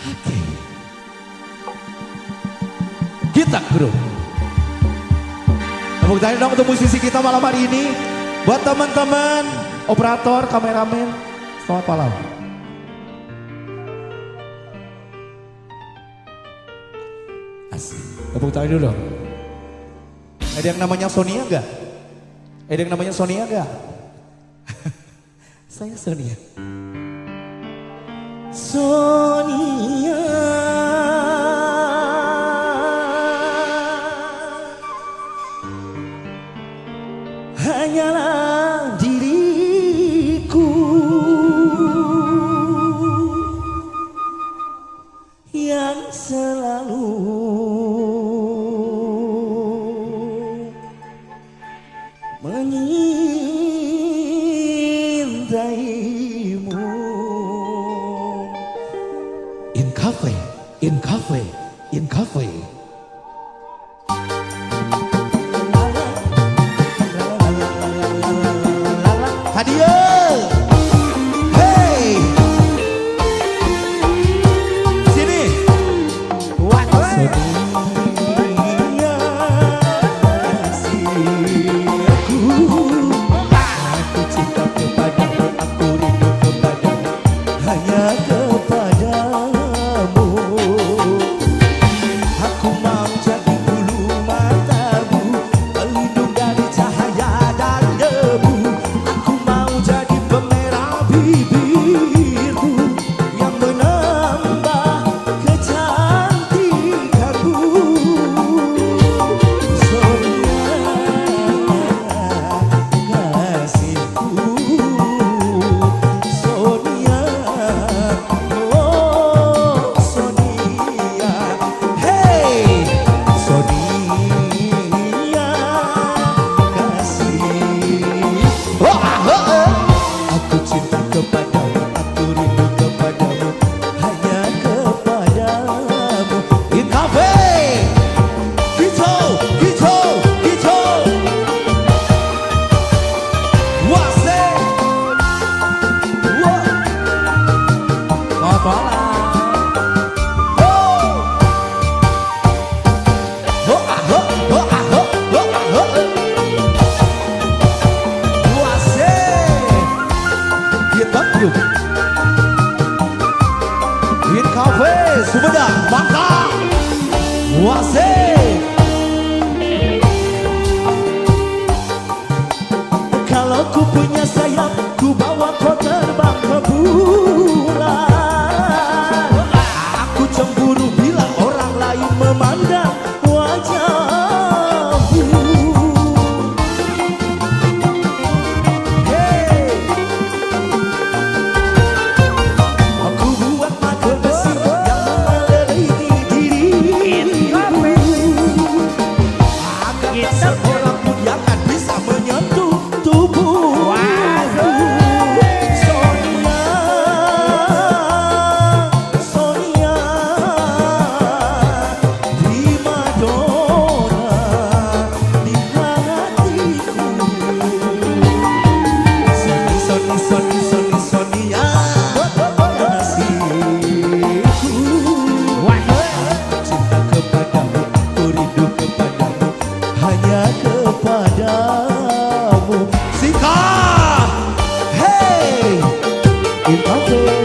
Oke. Kita Group. Tepuk tangan dong untuk musisi kita malam hari ini. Buat teman-teman operator, kameramen, selamat malam. Asik. Tepuk tangan dulu dong. Ada yang namanya Sonia enggak? Ada yang namanya Sonia enggak? Saya Sonia. Sonia. Hanyalah diriku yang selalu menyintaimu. In cafe, in cafe, in cafe. Hadiah, hey, sini. Sonia, aku cinta kepadamu, aku rindu kepadamu, hanya kepadamu. Aku mau jadi bulu matamu, pelindung dari cahaya dan debu. Aku mau jadi pemerah bibirmu yang menambah kecantikanmu. Sonia, kasihku. Sonia, oh Sonia. Hey, Sonia, kasih. Aku cinta kepadamu, aku rindu kepadamu, hanya kepadamu. In cafe, gitu, gitu, gitu. Wase, wah, selamat malam. Oh, oh, ah, oh, oh, ah, oh, oh, ah, oh. Wase. Kita Group. In Cafe Sumedang, Bangka. Wasik. Kalau ku punya sayap, ku bawa kau terbang ke bulan. Aku cemburu bila orang lain memandang wajahmu. Hey, aku buat mata besi yang mengelilingi dirimu. Agar tak seorang pun yang akan bisa menyentuh tubuhmu. Sonia, Sonia, primadona di hatiku. Sonia, kasihku. Cinta kepadamu, aku rindu kepadamu, hanya kepadamu. Sika, hey, in cafe.